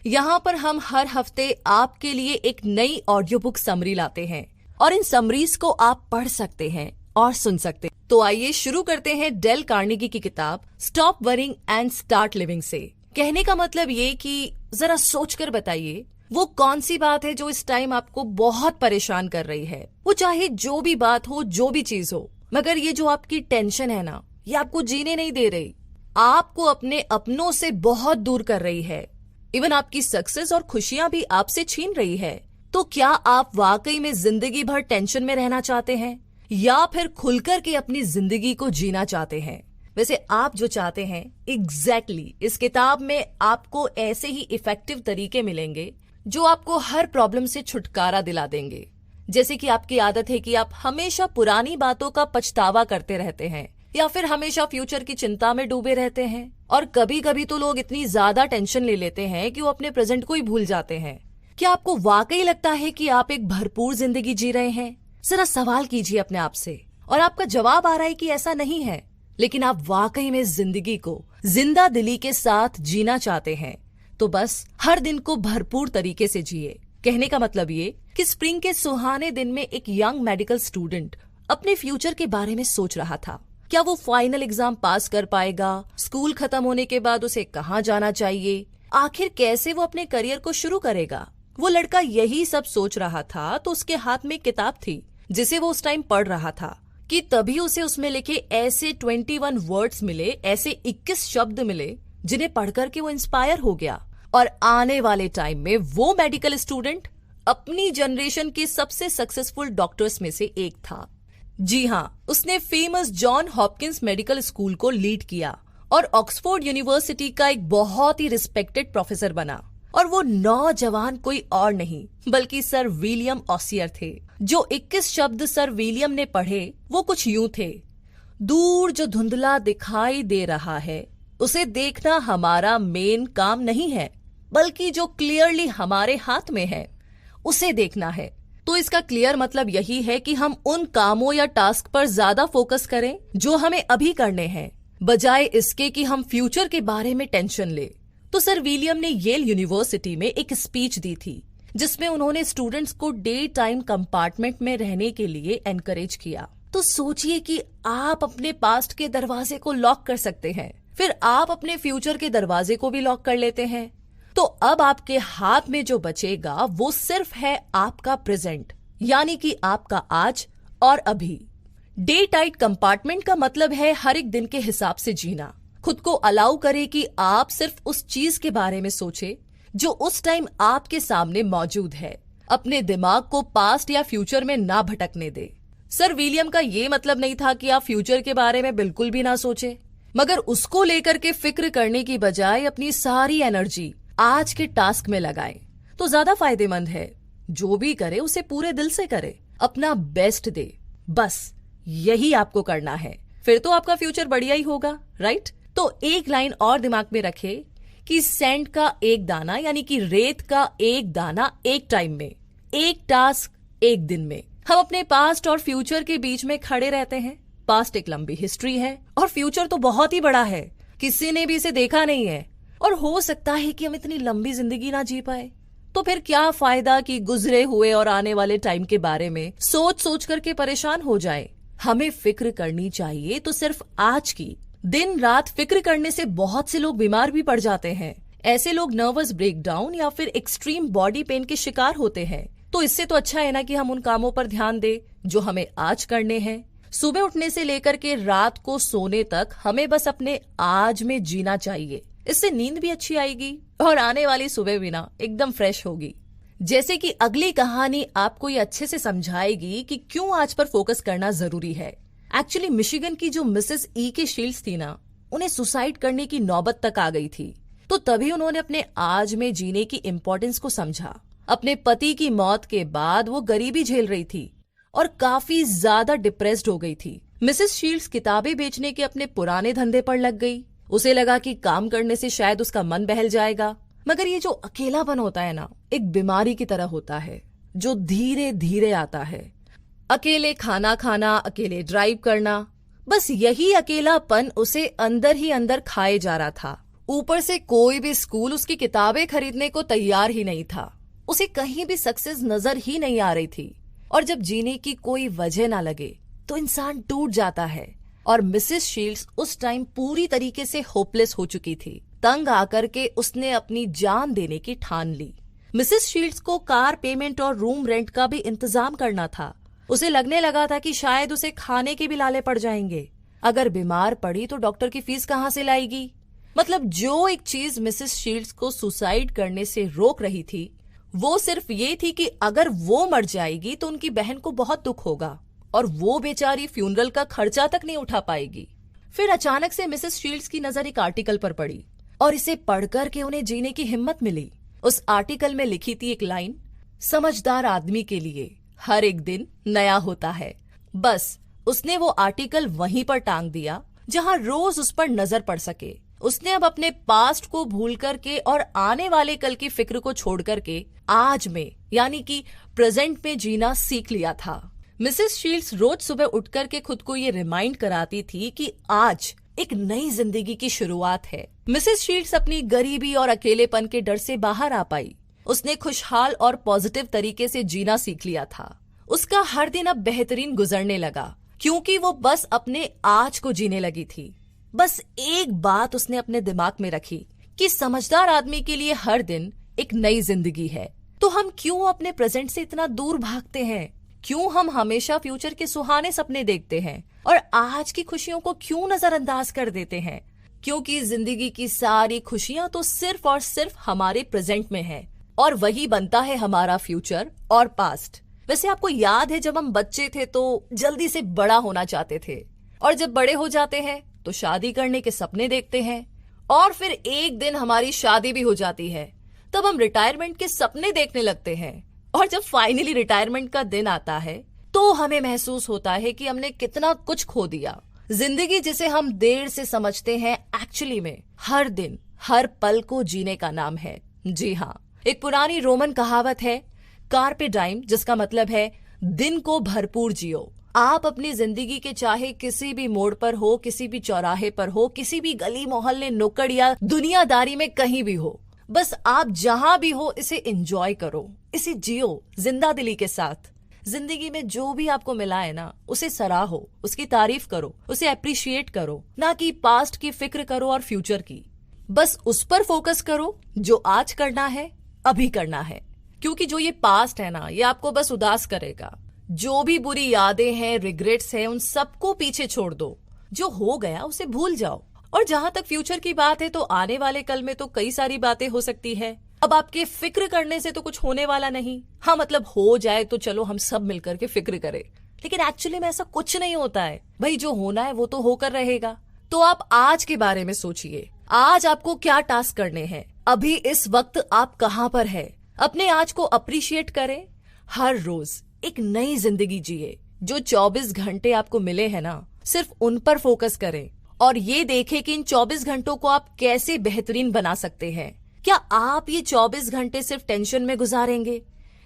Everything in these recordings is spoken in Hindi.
यहाँ पर हम हर हफ्ते आपके लिए एक नई ऑडियो बुक समरी लाते हैं और इन समरीज को आप पढ़ सकते हैं और सुन सकते हैं। तो आइए शुरू करते हैं डेल कार्नेगी की किताब stop worrying and start living से। कहने का मतलब ये कि जरा सोचकर बताइए वो कौन सी बात है जो इस टाइम आपको बहुत परेशान कर रही है। वो चाहे जो भी बात हो, जो भी चीज हो, मगर ये जो आपकी टेंशन है ना, ये आपको जीने नहीं दे रही, आपको अपने अपनों से बहुत दूर कर रही है। इवन आपकी सक्सेस और खुशियां भी आपसे छीन रही है। तो क्या आप वाकई में जिंदगी भर टेंशन में रहना चाहते हैं या फिर खुलकर के अपनी जिंदगी को जीना चाहते हैं? वैसे आप जो चाहते हैं एग्जैक्टली इस किताब में आपको ऐसे ही इफेक्टिव तरीके मिलेंगे जो आपको हर प्रॉब्लम से छुटकारा दिला देंगे। जैसे कि आपकी आदत है कि आप हमेशा पुरानी बातों का पछतावा करते रहते हैं या फिर हमेशा फ्यूचर की चिंता में डूबे रहते हैं, और कभी कभी तो लोग इतनी ज्यादा टेंशन ले लेते हैं कि वो अपने प्रेजेंट को ही भूल जाते हैं। क्या आपको वाकई लगता है कि आप एक भरपूर जिंदगी जी रहे हैं? जरा सवाल कीजिए अपने आप से और आपका जवाब आ रहा है कि ऐसा नहीं है, लेकिन आप वाकई में जिंदगी को जिंदा दिली के साथ जीना चाहते हैं। तो बस हर दिन को भरपूर तरीके से जिए। कहने का मतलब ये कि स्प्रिंग के सुहाने दिन में एक यंग मेडिकल स्टूडेंट अपने फ्यूचर के बारे में सोच रहा था। क्या वो फाइनल एग्जाम पास कर पाएगा? स्कूल खत्म होने के बाद उसे कहाँ जाना चाहिए? आखिर कैसे वो अपने करियर को शुरू करेगा? वो लड़का यही सब सोच रहा था तो उसके हाथ में एक किताब थी जिसे वो उस टाइम पढ़ रहा था कि तभी उसे उसमें लिखे ऐसे 21 वर्ड्स मिले, ऐसे 21 शब्द मिले जिन्हें पढ़कर के वो इंस्पायर हो गया। और आने वाले टाइम में वो मेडिकल स्टूडेंट अपनी जनरेशन के सबसे सक्सेसफुल डॉक्टर्स में से एक था। जी हाँ, उसने famous John Hopkins medical school को लीड किया और ऑक्सफोर्ड यूनिवर्सिटी का एक बहुत ही रिस्पेक्टेड प्रोफेसर बना। और वो नौजवान कोई और नहीं बल्कि सर विलियम ऑसियर थे। जो 21 शब्द सर विलियम ने पढ़े वो कुछ यूं थे: दूर जो धुंधला दिखाई दे रहा है उसे देखना हमारा मेन काम नहीं है, बल्कि जो क्लियरली हमारे हाथ में है उसे देखना है। तो इसका क्लियर मतलब यही है कि हम उन कामों या टास्क पर ज्यादा फोकस करें जो हमें अभी करने हैं, बजाय इसके कि हम फ्यूचर के बारे में टेंशन ले। तो सर विलियम ने येल यूनिवर्सिटी में एक स्पीच दी थी जिसमें उन्होंने स्टूडेंट्स को डे टाइम कंपार्टमेंट में रहने के लिए एनकरेज किया। तो सोचिए कि आप अपने पास्ट के दरवाजे को लॉक कर सकते हैं, फिर आप अपने फ्यूचर के दरवाजे को भी लॉक कर लेते हैं। तो अब आपके हाथ में जो बचेगा वो सिर्फ है आपका प्रेजेंट, यानी कि आपका आज और अभी। डे टाइट कंपार्टमेंट का मतलब है हर एक दिन के हिसाब से जीना। खुद को अलाउ करे कि आप सिर्फ उस चीज के बारे में सोचे जो उस टाइम आपके सामने मौजूद है। अपने दिमाग को पास्ट या फ्यूचर में ना भटकने दे। सर विलियम का ये मतलब नहीं था कि आप फ्यूचर के बारे में बिल्कुल भी ना सोचे, मगर उसको लेकर के फिक्र करने की बजाय अपनी सारी एनर्जी आज के टास्क में लगाएं तो ज्यादा फायदेमंद है। जो भी करे उसे पूरे दिल से करे, अपना बेस्ट दे, बस यही आपको करना है। फिर तो आपका फ्यूचर बढ़िया ही होगा, राइट? तो एक लाइन और दिमाग में रखे कि सैंड का एक दाना यानी कि रेत का एक दाना एक टाइम में, एक टास्क एक दिन में। हम अपने पास्ट और फ्यूचर के बीच में खड़े रहते हैं। पास्ट एक लंबी हिस्ट्री है और फ्यूचर तो बहुत ही बड़ा है, किसी ने भी इसे देखा नहीं है। और हो सकता है कि हम इतनी लंबी जिंदगी ना जी पाए, तो फिर क्या फायदा कि गुजरे हुए और आने वाले टाइम के बारे में सोच सोच करके परेशान हो जाए। हमें फिक्र करनी चाहिए तो सिर्फ आज की। दिन रात फिक्र करने से बहुत से लोग बीमार भी पड़ जाते हैं। ऐसे लोग नर्वस ब्रेकडाउन या फिर एक्सट्रीम बॉडी पेन के शिकार होते हैं। तो इससे तो अच्छा है ना कि हम उन कामों पर ध्यान दें जो हमें आज करने हैं। सुबह उठने से लेकर के रात को सोने तक हमें बस अपने आज में जीना चाहिए। इससे नींद भी अच्छी आएगी और आने वाली सुबह भी ना एकदम फ्रेश होगी। जैसे कि अगली कहानी आपको ये अच्छे से समझाएगी कि क्यों आज पर फोकस करना जरूरी है। एक्चुअली मिशिगन की जो मिसेस ई के शील्ड्स थी ना, उन्हें सुसाइड करने की नौबत तक आ गई थी। तो तभी उन्होंने अपने आज में जीने की इम्पोर्टेंस को समझा। अपने पति की मौत के बाद वो गरीबी झेल रही थी और काफी ज्यादा डिप्रेस्ड हो गई थी। मिसेस शील्ड्स किताबें बेचने के अपने पुराने धंधे पर लग गई। उसे लगा कि काम करने से शायद उसका मन बहल जाएगा, मगर ये जो अकेलापन होता है ना, एक बीमारी की तरह होता है जो धीरे धीरे आता है। अकेले खाना खाना, अकेले ड्राइव करना, बस यही अकेलापन उसे अंदर ही अंदर खाए जा रहा था। ऊपर से कोई भी स्कूल उसकी किताबें खरीदने को तैयार ही नहीं था। उसे कहीं भी सक्सेस नजर ही नहीं आ रही थी। और जब जीने की कोई वजह ना लगे तो इंसान टूट जाता है। और मिसेस शील्ड्स उस टाइम पूरी तरीके से होपलेस हो चुकी थी। तंग आकर के उसने अपनी जान देने की ठान ली। मिसेस शील्ड्स को कार पेमेंट और रूम रेंट का भी इंतजाम करना था। उसे लगने लगा था कि शायद उसे खाने के भी लाले पड़ जाएंगे। अगर बीमार पड़ी तो डॉक्टर की फीस कहाँ से लाएगी। मतलब जो एक चीज मिसेस शील्ड्स को सुसाइड करने से रोक रही थी वो सिर्फ ये थी कि अगर वो मर जाएगी तो उनकी बहन को बहुत दुख होगा और वो बेचारी फ्यूनरल का खर्चा तक नहीं उठा पाएगी। फिर अचानक से मिसेस शील्ड्स की नजर एक आर्टिकल पर पड़ी और इसे पढ़कर के उन्हें जीने की हिम्मत मिली। उस आर्टिकल में लिखी थी एक लाइन, समझदार आदमी के लिए हर एक दिन नया होता है। बस उसने वो आर्टिकल वहीं पर टांग दिया जहां रोज उस पर नजर पड़ सके। उसने अब अपने पास्ट को भूल करके और आने वाले कल की फिक्र को छोड़ करके आज में यानी कि प्रेजेंट में जीना सीख लिया था। मिसेस शील्ड्स रोज सुबह उठ करके खुद को ये रिमाइंड कराती थी कि आज एक नई जिंदगी की शुरुआत है। मिसेस शील्ड्स अपनी गरीबी और अकेलेपन के डर से बाहर आ पाई। उसने खुशहाल और पॉजिटिव तरीके से जीना सीख लिया था। उसका हर दिन अब बेहतरीन गुजरने लगा क्योंकि वो बस अपने आज को जीने लगी थी। बस एक बात उसने अपने दिमाग में रखी कि समझदार आदमी के लिए हर दिन एक नई जिंदगी है। तो हम क्यों अपने प्रेजेंट से इतना दूर भागते हैं? क्यों हम हमेशा फ्यूचर के सुहाने सपने देखते हैं और आज की खुशियों को क्यों नजरअंदाज कर देते हैं? क्योंकि जिंदगी की सारी खुशियां तो सिर्फ और सिर्फ हमारे प्रेजेंट में है और वही बनता है हमारा फ्यूचर और पास्ट। वैसे आपको याद है जब हम बच्चे थे तो जल्दी से बड़ा होना चाहते थे और जब बड़े हो जाते हैं तो शादी करने के सपने देखते हैं और फिर एक दिन हमारी शादी भी हो जाती है। तब हम रिटायरमेंट के सपने देखने लगते हैं और जब फाइनली रिटायरमेंट का दिन आता है तो हमें महसूस होता है कि हमने कितना कुछ खो दिया। जिंदगी जिसे हम देर से समझते हैं एक्चुअली में हर दिन हर पल को जीने का नाम है। जी हाँ, एक पुरानी रोमन कहावत है कार्पे डाइम, जिसका मतलब है दिन को भरपूर जियो। आप अपनी जिंदगी के चाहे किसी भी मोड़ पर हो, किसी भी चौराहे पर हो, किसी भी गली मोहल्ले नुक्कड़ या दुनियादारी में कहीं भी हो, बस आप जहां भी हो इसे एंजॉय करो, इसे जियो जिंदा दिली के साथ। जिंदगी में जो भी आपको मिला है ना उसे सराहो, उसकी तारीफ करो, उसे अप्रिशिएट करो, ना कि पास्ट की फिक्र करो और फ्यूचर की। बस उस पर फोकस करो जो आज करना है, अभी करना है। क्योंकि जो ये पास्ट है ना ये आपको बस उदास करेगा। जो भी बुरी यादें हैं, रिग्रेट्स हैं, उन सबको पीछे छोड़ दो। जो हो गया उसे भूल जाओ। और जहां तक फ्यूचर की बात है तो आने वाले कल में तो कई सारी बातें हो सकती है। अब आपके फिक्र करने से तो कुछ होने वाला नहीं। हाँ, मतलब हो जाए तो चलो हम सब मिलकर के फिक्र करें, लेकिन एक्चुअली में ऐसा कुछ नहीं होता है भाई। जो होना है वो तो होकर रहेगा। तो आप आज के बारे में सोचिए, आज आपको क्या टास्क करने हैं, अभी इस वक्त आप कहाँ पर है। अपने आज को अप्रिशिएट करें। हर रोज एक नई जिंदगी जिए। जो 24 घंटे आपको मिले हैं ना सिर्फ उन पर फोकस करें और ये देखें कि इन 24 घंटों को आप कैसे बेहतरीन बना सकते हैं। क्या आप ये 24 घंटे सिर्फ टेंशन में गुजारेंगे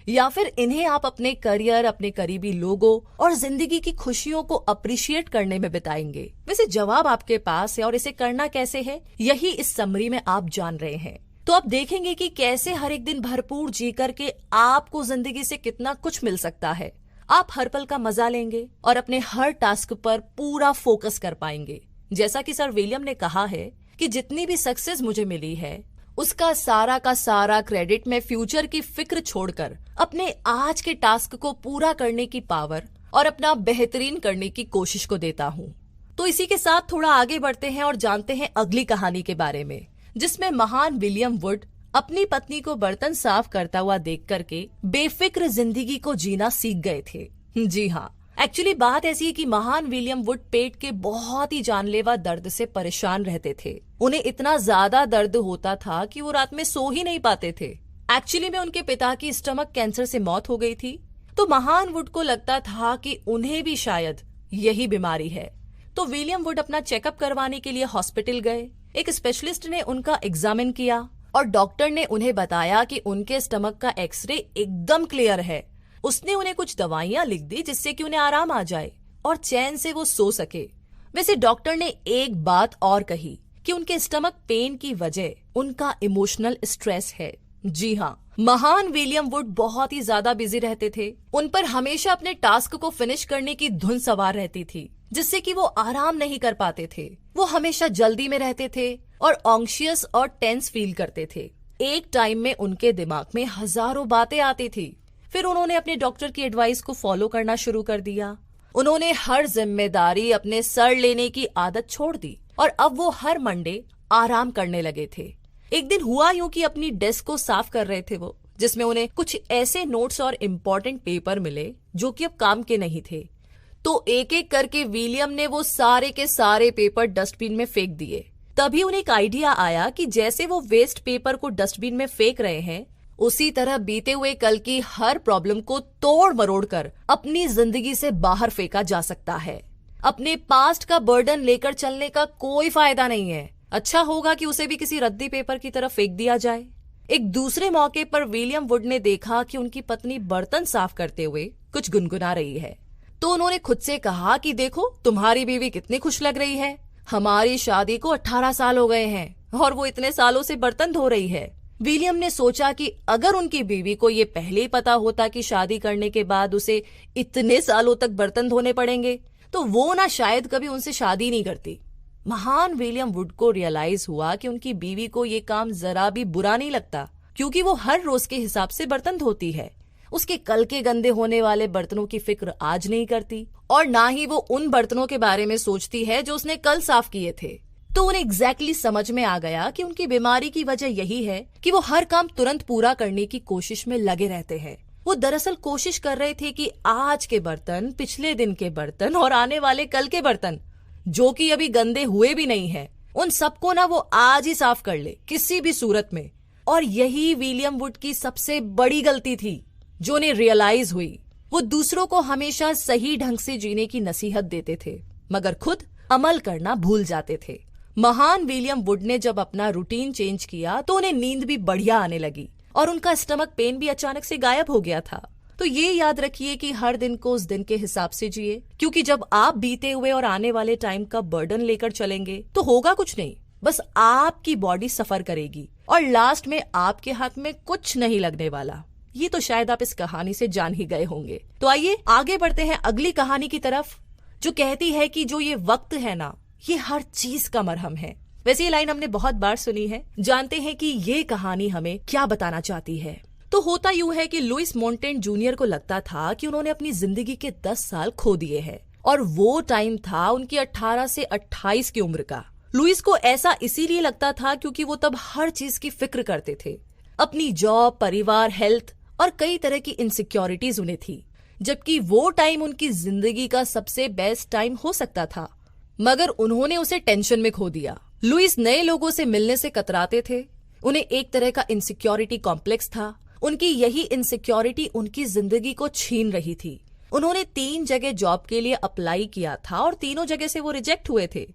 या फिर इन्हें आप अपने करियर, अपने करीबी लोगों और जिंदगी की खुशियों को अप्रिशिएट करने में बिताएंगे? वैसे जवाब आपके पास है और इसे करना कैसे है यही इस समरी में आप जान रहे हैं। तो आप देखेंगे कि कैसे हर एक दिन भरपूर जी करके आपको जिंदगी से कितना कुछ मिल सकता है। आप हर पल का मजा लेंगे और अपने हर टास्क पर पूरा फोकस कर पाएंगे। जैसा कि सर विलियम ने कहा है कि जितनी भी सक्सेस मुझे मिली है उसका सारा का सारा क्रेडिट मैं फ्यूचर की फिक्र छोड़कर अपने आज के टास्क को पूरा करने की पावर और अपना बेहतरीन करने की कोशिश को देता हूँ। तो इसी के साथ थोड़ा आगे बढ़ते हैं और जानते हैं अगली कहानी के बारे में, जिसमें महान विलियम वुड अपनी पत्नी को बर्तन साफ करता हुआ देख करके बेफिक्र जिंदगी को जीना सीख गए थे। जी हाँ, एक्चुअली बात ऐसी है कि महान विलियम वुड पेट के बहुत ही जानलेवा दर्द से परेशान रहते थे। उन्हें इतना ज्यादा दर्द होता था कि वो रात में सो ही नहीं पाते थे। एक्चुअली में उनके पिता की स्टमक कैंसर से मौत हो गई थी। तो महान वुड को लगता था कि उन्हें भी शायद यही बीमारी है। तो विलियम वुड अपना चेकअप करवाने के लिए हॉस्पिटल गए। एक स्पेशलिस्ट ने उनका एग्जामिन किया और डॉक्टर ने उन्हें बताया कि उनके स्टमक का एक्सरे एकदम क्लियर है। उसने उन्हें कुछ दवाइयां लिख दी जिससे कि उन्हें आराम आ जाए और चैन से वो सो सके। वैसे डॉक्टर ने एक बात और कही कि उनके स्टमक पेन की वजह उनका इमोशनल स्ट्रेस है। जी हाँ, महान विलियम वुड बहुत ही ज्यादा बिजी रहते थे। उन पर हमेशा अपने टास्क को फिनिश करने की धुन सवार रहती थी, जिससे कि वो आराम नहीं कर पाते थे। वो हमेशा जल्दी में रहते थे और ऑंशियस और टेंस फील करते थे। एक टाइम में उनके दिमाग में हजारों बातें आती थी। फिर उन्होंने अपने डॉक्टर की एडवाइस को फॉलो करना शुरू कर दिया। उन्होंने हर जिम्मेदारी अपने सर लेने की आदत छोड़ दी और अब वो हर मंडे आराम करने लगे थे। एक दिन हुआ यूं कि अपनी डेस्क को साफ कर रहे थे वो, जिसमें उन्हें कुछ ऐसे नोट्स और इम्पोर्टेंट पेपर मिले जो कि अब काम के नहीं थे। तो एक एक करके विलियम ने वो सारे के सारे पेपर डस्टबिन में फेंक दिए। तभी उन्हें एक आइडिया आया कि जैसे वो वेस्ट पेपर को डस्टबिन में फेंक रहे हैं, उसी तरह बीते हुए कल की हर प्रॉब्लम को तोड़ मरोड़ कर अपनी जिंदगी से बाहर फेंका जा सकता है। अपने पास्ट का बर्डन लेकर चलने का कोई फायदा नहीं है। अच्छा होगा कि उसे भी किसी रद्दी पेपर की तरफ फेंक दिया जाए। एक दूसरे मौके पर विलियम वुड ने देखा कि उनकी पत्नी बर्तन साफ करते हुए कुछ गुनगुना रही है। तो उन्होंने खुद से कहा कि देखो, तुम्हारी बीवी कितनी खुश लग रही है। हमारी शादी को 18 साल हो गए हैं और वो इतने सालों से बर्तन धो रही है। विलियम ने सोचा कि अगर उनकी बीवी को ये पहले ही पता होता कि शादी करने के बाद उसे इतने सालों तक बर्तन धोने पड़ेंगे, तो वो ना शायद कभी उनसे शादी नहीं करती। महान विलियम वुड को रियलाइज हुआ कि उनकी बीवी को ये काम जरा भी बुरा नहीं लगता, क्योंकि वो हर रोज के हिसाब से बर्तन धोती है। उसके कल के गंदे होने वाले बर्तनों की फिक्र आज नहीं करती और ना ही वो उन बर्तनों के बारे में सोचती है जो उसने कल साफ किए थे। तो उन्हें एग्जैक्टली समझ में आ गया कि उनकी बीमारी की वजह यही है कि वो हर काम तुरंत पूरा करने की कोशिश में लगे रहते हैं। वो दरअसल कोशिश कर रहे थे कि आज के बर्तन, पिछले दिन के बर्तन और आने वाले कल के बर्तन, जो कि अभी गंदे हुए भी नहीं है, उन सबको ना वो आज ही साफ कर ले किसी भी सूरत में। और यही विलियम वुड की सबसे बड़ी गलती थी जो उन्हें रियलाइज हुई। वो दूसरों को हमेशा सही ढंग से जीने की नसीहत देते थे, मगर खुद अमल करना भूल जाते थे। महान विलियम वुड ने जब अपना रूटीन चेंज किया तो उन्हें नींद भी बढ़िया आने लगी और उनका स्टमक पेन भी अचानक से गायब हो गया था। तो ये याद रखिए कि हर दिन को उस दिन के हिसाब से जिए, क्योंकि जब आप बीते हुए और आने वाले टाइम का बर्डन लेकर चलेंगे तो होगा कुछ नहीं, बस आपकी बॉडी सफर करेगी और लास्ट में आपके हाथ में कुछ नहीं लगने वाला। ये तो शायद आप इस कहानी से जान ही गए होंगे। तो आइए आगे बढ़ते हैं अगली कहानी की तरफ, जो कहती है कि जो ये वक्त है ना, ये हर चीज का मरहम है। वैसे ये लाइन हमने बहुत बार सुनी है। जानते हैं कि ये कहानी हमें क्या बताना चाहती है। तो होता यूं है कि लुइस मोंटेन जूनियर को लगता था कि उन्होंने अपनी जिंदगी के 10 साल खो दिए हैं और वो टाइम था उनकी 18 से 28 की उम्र का। लुइस को ऐसा इसीलिए लगता था क्योंकि वो तब हर चीज की फिक्र करते थे। अपनी जॉब, परिवार, हेल्थ और कई तरह की इनसिक्योरिटीज उन्हें थी, जबकि वो टाइम उनकी जिंदगी का सबसे बेस्ट टाइम हो सकता था, मगर उन्होंने उसे टेंशन में खो दिया। लुइस नए लोगों से मिलने से कतराते थे। उन्हें एक तरह का इनसिक्योरिटी कॉम्प्लेक्स था। उनकी यही इनसिक्योरिटी उनकी जिंदगी को छीन रही थी। उन्होंने 3 जगह जॉब के लिए अप्लाई किया था और तीनों जगह से वो रिजेक्ट हुए थे,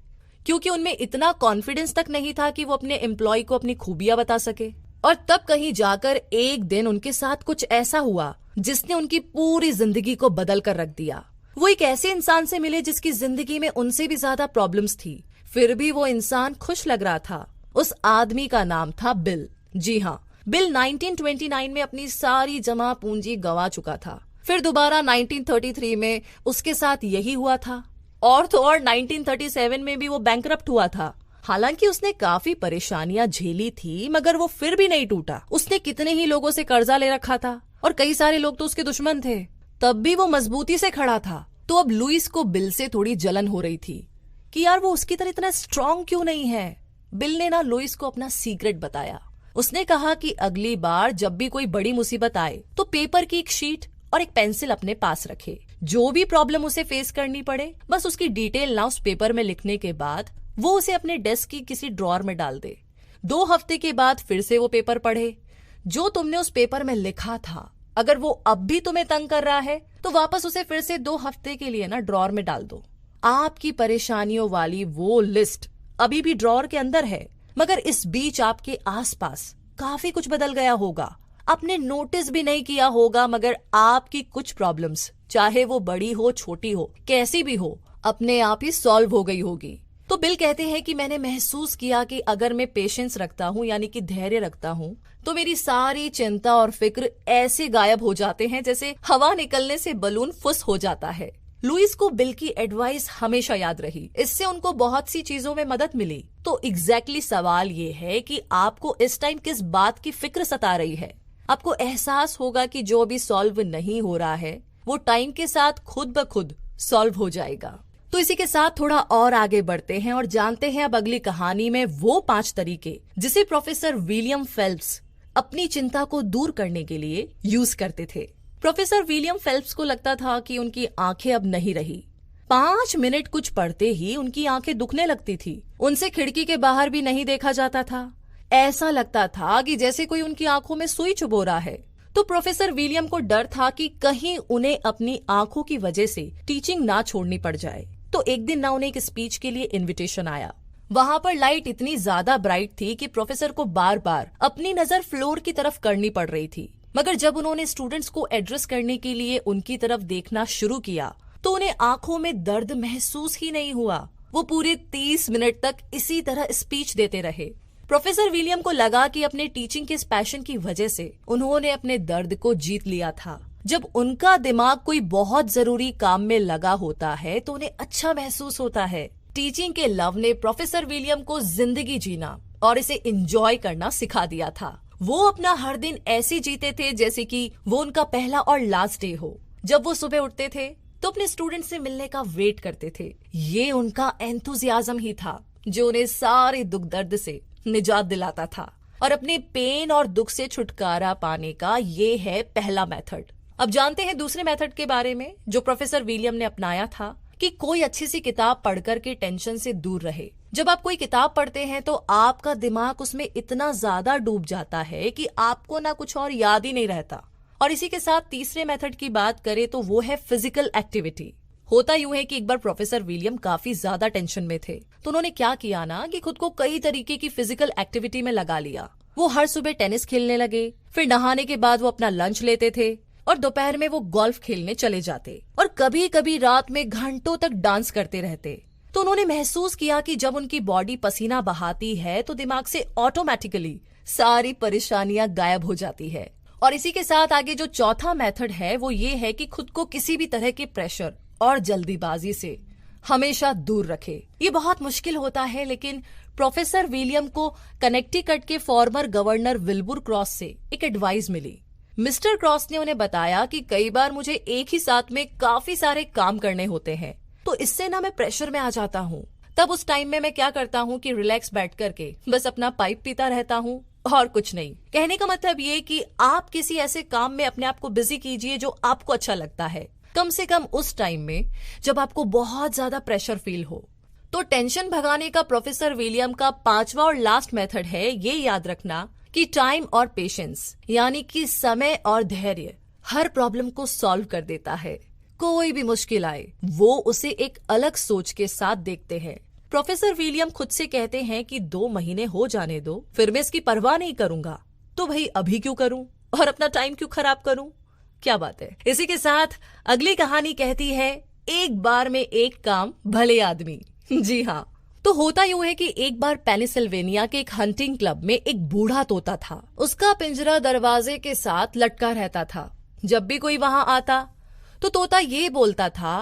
क्योंकि उनमें इतना कॉन्फिडेंस तक नहीं था कि वो अपने एम्प्लॉय को अपनी खूबियां बता सके। और तब कहीं जाकर एक दिन उनके साथ कुछ ऐसा हुआ जिसने उनकी पूरी जिंदगी को बदल कर रख दिया। वो एक ऐसे इंसान से मिले जिसकी जिंदगी में उनसे भी ज्यादा प्रॉब्लम्स थी, फिर भी वो इंसान खुश लग रहा था। उस आदमी का नाम था बिल। जी हाँ, बिल 1929 में अपनी सारी जमा पूंजी गंवा चुका था। फिर दोबारा 1933 में उसके साथ यही हुआ था और तो और 1937 में भी वो बैंकरप्ट हुआ था। हालांकि उसने काफी परेशानियां झेली थी, मगर वो फिर भी नहीं टूटा। उसने कितने ही लोगों से कर्जा ले रखा था और कई सारे लोग तो उसके दुश्मन थे, तब भी वो मजबूती से खड़ा था। तो अब लुइस को बिल से थोड़ी जलन हो रही थी कि यार वो उसकी तरह इतना स्ट्रांग क्यों नहीं है। बिल ने ना लुइस को अपना सीक्रेट बताया। उसने कहा कि अगली बार जब भी कोई बड़ी मुसीबत आए तो पेपर की एक शीट और एक पेंसिल अपने पास रखे। जो भी प्रॉब्लम उसे फेस करनी पड़े, बस उसकी डिटेल ना उस पेपर में लिखने के बाद वो उसे अपने डेस्क की किसी ड्रॉअर में डाल दे। 2 हफ्ते के बाद फिर से वो पेपर पढ़े। जो तुमने उस पेपर में लिखा था, अगर वो अब भी तुम्हें तंग कर रहा है तो वापस उसे फिर से 2 हफ्ते के लिए ना ड्रॉअर में डाल दो। आपकी परेशानियों वाली वो लिस्ट अभी भी ड्रॉअर के अंदर है, मगर इस बीच आपके आसपास काफी कुछ बदल गया होगा। आपने नोटिस भी नहीं किया होगा, मगर आपकी कुछ प्रॉब्लम्स, चाहे वो बड़ी हो छोटी हो कैसी भी हो, अपने आप ही सॉल्व हो गई होगी। तो बिल कहते हैं कि मैंने महसूस किया कि अगर मैं पेशेंस रखता हूँ यानी कि धैर्य रखता हूँ तो मेरी सारी चिंता और फिक्र ऐसे गायब हो जाते हैं जैसे हवा निकलने से बलून फुस हो जाता है। लुइस को बिल की एडवाइस हमेशा याद रही, इससे उनको बहुत सी चीजों में मदद मिली। तो एग्जैक्टली सवाल ये है कि आपको इस टाइम किस बात की फिक्र सता रही है। आपको एहसास होगा कि जो भी सॉल्व नहीं हो रहा है वो टाइम के साथ खुद ब खुद सॉल्व हो जाएगा। तो इसी के साथ थोड़ा और आगे बढ़ते हैं और जानते हैं अब अगली कहानी में वो 5 तरीके जिसे प्रोफेसर विलियम फेल्प्स अपनी चिंता को दूर करने के लिए यूज करते थे। प्रोफेसर विलियम फेल्प्स को लगता था कि उनकी आंखें अब नहीं रही। 5 मिनट कुछ पढ़ते ही उनकी आंखें दुखने लगती थी। उनसे खिड़की के बाहर भी नहीं देखा जाता था। ऐसा लगता था कि जैसे कोई उनकी आंखों में सुई चुभो रहा है। तो प्रोफेसर विलियम को डर था कि कहीं उन्हें अपनी आंखों की वजह से टीचिंग ना छोड़नी पड़ जाए। तो एक दिन ना उन्हें एक स्पीच के लिए इनविटेशन आया। वहां पर लाइट इतनी ज्यादा ब्राइट थी कि प्रोफेसर को बार बार अपनी नजर फ्लोर की तरफ करनी पड़ रही थी। मगर जब उन्होंने स्टूडेंट्स को एड्रेस करने के लिए उनकी तरफ देखना शुरू किया तो उन्हें आंखों में दर्द महसूस ही नहीं हुआ। वो पूरे 30 मिनट तक इसी तरह स्पीच देते रहे। प्रोफेसर विलियम को लगा कि अपने टीचिंग के इस पैशन की वजह से उन्होंने अपने दर्द को जीत लिया था। जब उनका दिमाग कोई बहुत जरूरी काम में लगा होता है तो उन्हें अच्छा महसूस होता है। टीचिंग के लव ने प्रोफेसर विलियम को जिंदगी जीना और इसे एंजॉय करना सिखा दिया था। वो अपना हर दिन ऐसे जीते थे जैसे कि वो उनका पहला और लास्ट डे हो। जब वो सुबह उठते थे तो अपने स्टूडेंट से मिलने का वेट करते थे। ये उनका एंथुजियाज्म ही था जो उन्हें सारे दुख दर्द से निजात दिलाता था। और अपने पेन और दुख से छुटकारा पाने का ये है पहला मेथड। अब जानते हैं दूसरे मेथड के बारे में जो प्रोफेसर विलियम ने अपनाया था कि कोई अच्छी सी किताब पढ़कर के टेंशन से दूर रहे। जब आप कोई किताब पढ़ते हैं तो आपका दिमाग उसमें इतना ज्यादा डूब जाता है कि आपको ना कुछ और याद ही नहीं रहता। और इसी के साथ तीसरे मेथड की बात करें तो वो है फिजिकल एक्टिविटी। होता यूं है कि एक बार प्रोफेसर विलियम काफी ज्यादा टेंशन में थे तो उन्होंने क्या किया ना कि खुद को कई तरीके की फिजिकल एक्टिविटी में लगा लिया। वो हर सुबह टेनिस खेलने लगे, फिर नहाने के बाद वो अपना लंच लेते थे और दोपहर में वो गोल्फ खेलने चले जाते और कभी कभी रात में घंटों तक डांस करते रहते। तो उन्होंने महसूस किया कि जब उनकी बॉडी पसीना बहाती है तो दिमाग से ऑटोमेटिकली सारी परेशानियां गायब हो जाती है। और इसी के साथ आगे जो चौथा मेथड है वो ये है कि खुद को किसी भी तरह के प्रेशर और जल्दीबाजी से हमेशा दूर रखे। ये बहुत मुश्किल होता है लेकिन प्रोफेसर विलियम को कनेक्टिकट के फॉर्मर गवर्नर विल्बुर क्रॉस से एक एडवाइस मिली। मिस्टर क्रॉस ने उन्हें बताया कि कई बार मुझे एक ही साथ में काफी सारे काम करने होते हैं तो इससे ना मैं प्रेशर में आ जाता हूँ। तब उस टाइम में मैं क्या करता हूँ कि रिलैक्स बैठ करके बस अपना पाइप पीता रहता हूँ और कुछ नहीं। कहने का मतलब ये कि आप किसी ऐसे काम में अपने आप को बिजी कीजिए जो आपको अच्छा लगता है, कम से कम उस टाइम में जब आपको बहुत ज्यादा प्रेशर फील हो। तो टेंशन भगाने का प्रोफेसर विलियम का 5वां और लास्ट मेथड है ये याद रखना कि टाइम और पेशेंस यानी कि समय और धैर्य हर प्रॉब्लम को सॉल्व कर देता है। कोई भी मुश्किल आए वो उसे एक अलग सोच के साथ देखते हैं। प्रोफेसर विलियम खुद से कहते हैं कि 2 महीने हो जाने दो, फिर मैं इसकी परवाह नहीं करूंगा। तो भाई अभी क्यों करूं और अपना टाइम क्यों खराब करूं? क्या बात है। इसी के साथ अगली कहानी कहती है एक बार में एक काम भले आदमी। जी हाँ, तो होता यूं है कि एक बार पेनिसिल्वेनिया के एक हंटिंग क्लब में एक बूढ़ा तोता था। उसका पिंजरा दरवाजे के साथ लटका रहता था। जब भी कोई वहां आता तो तोता ये बोलता था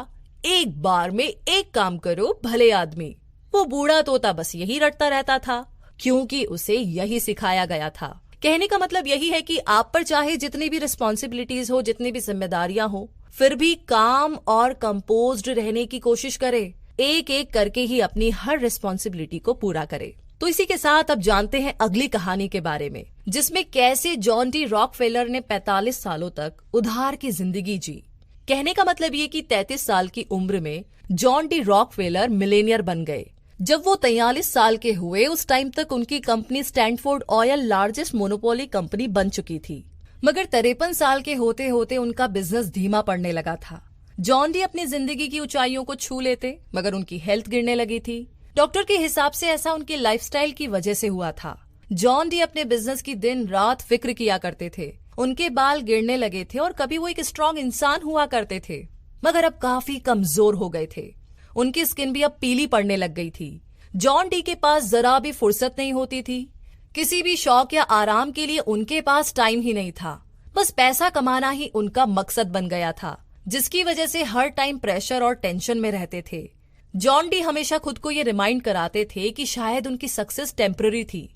एक बार में एक काम करो भले आदमी। वो बूढ़ा तोता बस यही रटता रहता था क्योंकि उसे यही सिखाया गया था। कहने का मतलब यही है कि आप पर चाहे जितनी भी रिस्पॉन्सिबिलिटीज हो, जितनी भी जिम्मेदारियां हो, फिर भी काम और कंपोज्ड रहने की कोशिश करे। एक एक करके ही अपनी हर रिस्पॉन्सिबिलिटी को पूरा करे। तो इसी के साथ अब जानते हैं अगली कहानी के बारे में जिसमें कैसे जॉन डी रॉकफेलर ने 45 सालों तक उधार की जिंदगी जी। कहने का मतलब ये कि 33 साल की उम्र में जॉन डी रॉकफेलर मिलेनियर बन गए। जब वो 43 साल के हुए उस टाइम तक उनकी company Stanford oil largest monopoly company बन चुकी थी। मगर 53 साल के होते होते उनका बिजनेस धीमा पड़ने लगा था। जॉन डी अपनी जिंदगी की ऊंचाइयों को छू लेते मगर उनकी हेल्थ गिरने लगी थी। डॉक्टर के हिसाब से ऐसा उनके लाइफस्टाइल की वजह से हुआ था। जॉन डी अपने बिजनेस की दिन रात फिक्र किया करते थे। उनके बाल गिरने लगे थे और कभी वो एक स्ट्रॉन्ग इंसान हुआ करते थे मगर अब काफी कमजोर हो गए थे। उनकी स्किन भी अब पीली पड़ने लग गई थी। जॉन डी के पास जरा भी फुर्सत नहीं होती थी। किसी भी शौक या आराम के लिए उनके पास टाइम ही नहीं था। बस पैसा कमाना ही उनका मकसद बन गया था, जिसकी वजह से हर टाइम प्रेशर और टेंशन में रहते थे। जॉन डी हमेशा खुद को ये रिमाइंड कराते थे कि शायद उनकी सक्सेस टेम्पररी थी।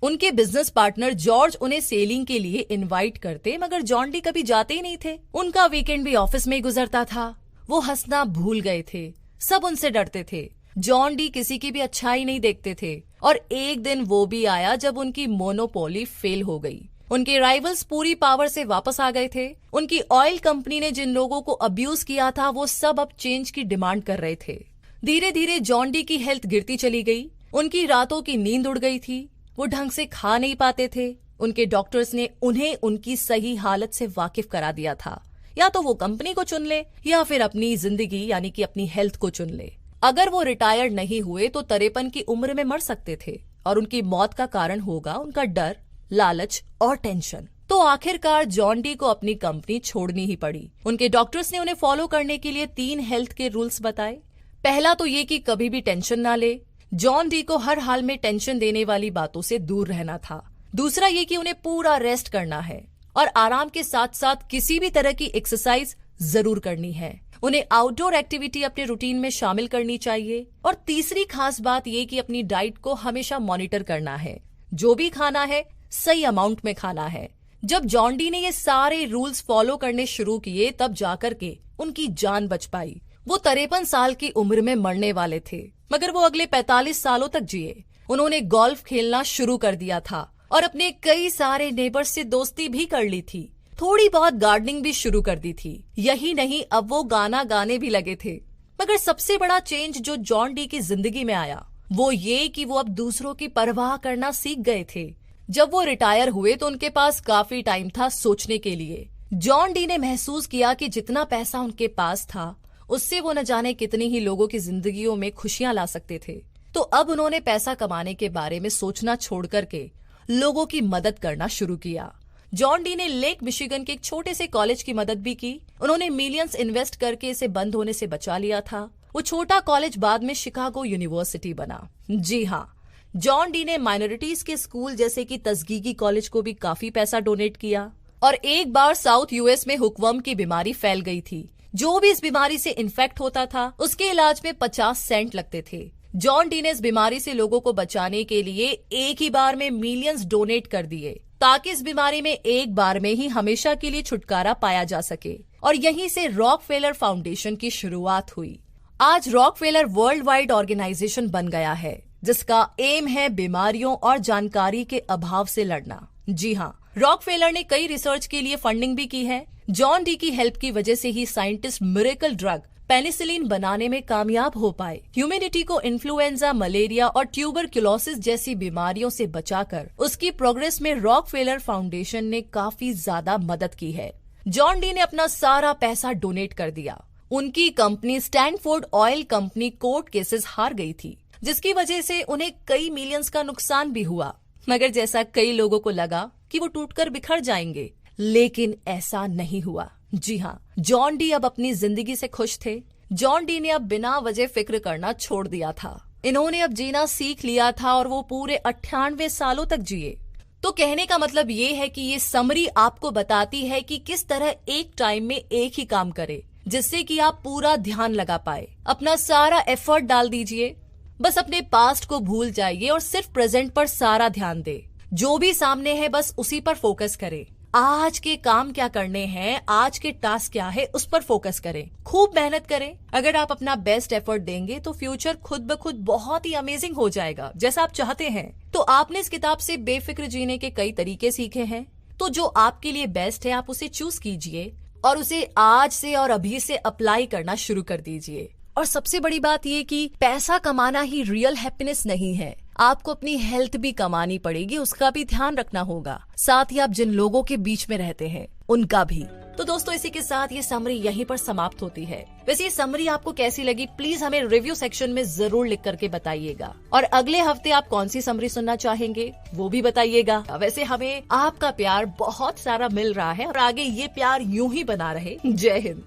उनके बिजनेस पार्टनर जॉर्ज उन्हें सेलिंग के लिए इनवाइट करते, मगर जॉन डी कभी जाते ही नहीं थे। उनका वीकेंड भी ऑफिस में ही गुजरता था। वो हंसना भूल गए थे, सब उनसे डरते थे। जॉन डी किसी की भी अच्छाई नहीं देखते थे। और एक दिन वो भी आया जब उनकी मोनोपोली फेल हो गई। उनके राइवल्स पूरी पावर से वापस आ गए थे। उनकी ऑयल कंपनी ने जिन लोगों को अब्यूज किया था, वो सब अब चेंज की डिमांड कर रहे थे। धीरे धीरे जॉन डी की हेल्थ गिरती चली गई। उनकी रातों की नींद उड़ गई थी। वो ढंग से खा नहीं पाते थे। उनके डॉक्टर्स ने उन्हें उनकी सही हालत से वाकिफ करा दिया था। या तो वो कंपनी को चुन ले या फिर अपनी जिंदगी यानी कि अपनी हेल्थ को चुन ले। अगर वो रिटायर नहीं हुए तो 53 की उम्र में मर सकते थे और उनकी मौत का कारण होगा उनका डर, लालच और टेंशन। तो आखिरकार जॉन डी को अपनी कंपनी छोड़नी ही पड़ी। उनके डॉक्टर्स ने उन्हें फॉलो करने के लिए 3 हेल्थ के रूल्स बताए। पहला तो ये कि कभी भी टेंशन ना ले। जॉन डी को हर हाल में टेंशन देने वाली बातों से दूर रहना था। दूसरा ये कि उन्हें पूरा रेस्ट करना है और आराम के साथ साथ किसी भी तरह की एक्सरसाइज जरूर करनी है। उन्हें आउटडोर एक्टिविटी अपने रूटीन में शामिल करनी चाहिए। और तीसरी खास बात ये कि अपनी डाइट को हमेशा मॉनिटर करना है। जो भी खाना है सही अमाउंट में खाना है। जब जॉन डी ने ये सारे रूल्स फॉलो करने शुरू किए तब जाकर के उनकी जान बच पाई। वो 53 साल की उम्र में मरने वाले थे, मगर वो अगले 45 सालों तक जिए। उन्होंने गोल्फ खेलना शुरू कर दिया था और अपने कई सारे नेबर्स से दोस्ती भी कर ली थी। थोड़ी बहुत गार्डनिंग भी शुरू कर दी थी। यही नहीं, अब वो गाना गाने भी लगे थे। मगर सबसे बड़ा चेंज जो जॉन डी की जिंदगी में आया वो ये कि वो अब दूसरों की परवाह करना सीख गए थे। जब वो रिटायर हुए तो उनके पास काफी टाइम था सोचने के लिए। जॉन डी ने महसूस किया कि जितना पैसा उनके पास था उससे वो न जाने कितनी ही लोगों की जिंदगियों में खुशियां ला सकते थे। तो अब उन्होंने पैसा कमाने के बारे में सोचना छोड़ करके लोगों की मदद करना शुरू किया। जॉन डी ने लेक मिशिगन के एक छोटे से कॉलेज की मदद भी की। उन्होंने मिलियंस इन्वेस्ट करके इसे बंद होने से बचा लिया था। वो छोटा कॉलेज बाद में शिकागो यूनिवर्सिटी बना। जी हाँ, जॉन डी ने माइनॉरिटीज के स्कूल जैसे कि तस्गीगी कॉलेज को भी काफी पैसा डोनेट किया। और एक बार साउथ यूएस में हुकवर्म की बीमारी फैल गई थी। जो भी इस बीमारी से इन्फेक्ट होता था उसके इलाज में 50 सेंट लगते थे। जॉन डी ने इस बीमारी से लोगों को बचाने के लिए एक ही बार में मिलियंस डोनेट कर दिए ताकि इस बीमारी में एक बार में ही हमेशा के लिए छुटकारा पाया जा सके। और यहीं से रॉकफेलर फाउंडेशन की शुरुआत हुई। आज रॉकफेलर वर्ल्ड वाइड ऑर्गेनाइजेशन बन गया है जिसका एम है बीमारियों और जानकारी के अभाव से लड़ना। जी हाँ, रॉकफेलर ने कई रिसर्च के लिए फंडिंग भी की है। जॉन डी की हेल्प की वजह से ही साइंटिस्ट मिरेकल ड्रग पेनिसिलिन बनाने में कामयाब हो पाए। ह्यूमैनिटी को इन्फ्लुएंजा, मलेरिया और ट्यूबरक्लोसिस जैसी बीमारियों से बचाकर उसकी प्रोग्रेस में रॉकफेलर फाउंडेशन ने काफी ज्यादा मदद की है। जॉन डी ने अपना सारा पैसा डोनेट कर दिया। उनकी company Stanford oil company court cases हार गई थी, जिसकी वजह से उन्हें कई मिलियंस का नुकसान भी हुआ। मगर जैसा कई लोगों को लगा कि वो टूटकर बिखर जाएंगे, लेकिन ऐसा नहीं हुआ। जी हाँ, जॉन डी अब अपनी जिंदगी से खुश थे। जॉन डी ने अब बिना वजह फिक्र करना छोड़ दिया था। इन्होंने अब जीना सीख लिया था और वो पूरे 98 सालों तक जिए। तो कहने का मतलब ये है कि ये समरी आपको बताती है कि किस तरह एक टाइम में एक ही काम करे, जिससे कि आप पूरा ध्यान लगा पाए। अपना सारा एफर्ट डाल दीजिए। बस अपने पास्ट को भूल जाइए और सिर्फ प्रेजेंट पर सारा ध्यान दे। जो भी सामने है बस उसी पर फोकस करें। आज के काम क्या करने हैं, आज के टास्क क्या है, उस पर फोकस करें। खूब मेहनत करें। अगर आप अपना बेस्ट एफर्ट देंगे तो फ्यूचर खुद ब खुद बहुत ही अमेजिंग हो जाएगा, जैसा आप चाहते हैं। तो आपने इस किताब से बेफिक्र जीने के कई तरीके सीखे हैं। तो जो आपके लिए बेस्ट है आप उसे चूज कीजिए और उसे आज से और अभी से अप्लाई करना शुरू कर दीजिए। और सबसे बड़ी बात ये कि पैसा कमाना ही रियल हैप्पीनेस नहीं है। आपको अपनी हेल्थ भी कमानी पड़ेगी, उसका भी ध्यान रखना होगा। साथ ही आप जिन लोगों के बीच में रहते हैं उनका भी। तो दोस्तों, इसी के साथ ये समरी यहीं पर समाप्त होती है। वैसे ये समरी आपको कैसी लगी प्लीज हमें रिव्यू सेक्शन में जरूर लिख करके बताइएगा। और अगले हफ्ते आप कौन सी समरी सुनना चाहेंगे वो भी बताइएगा। वैसे हमें आपका प्यार बहुत सारा मिल रहा है और आगे ये प्यार यूं ही बना रहे। जय हिंद।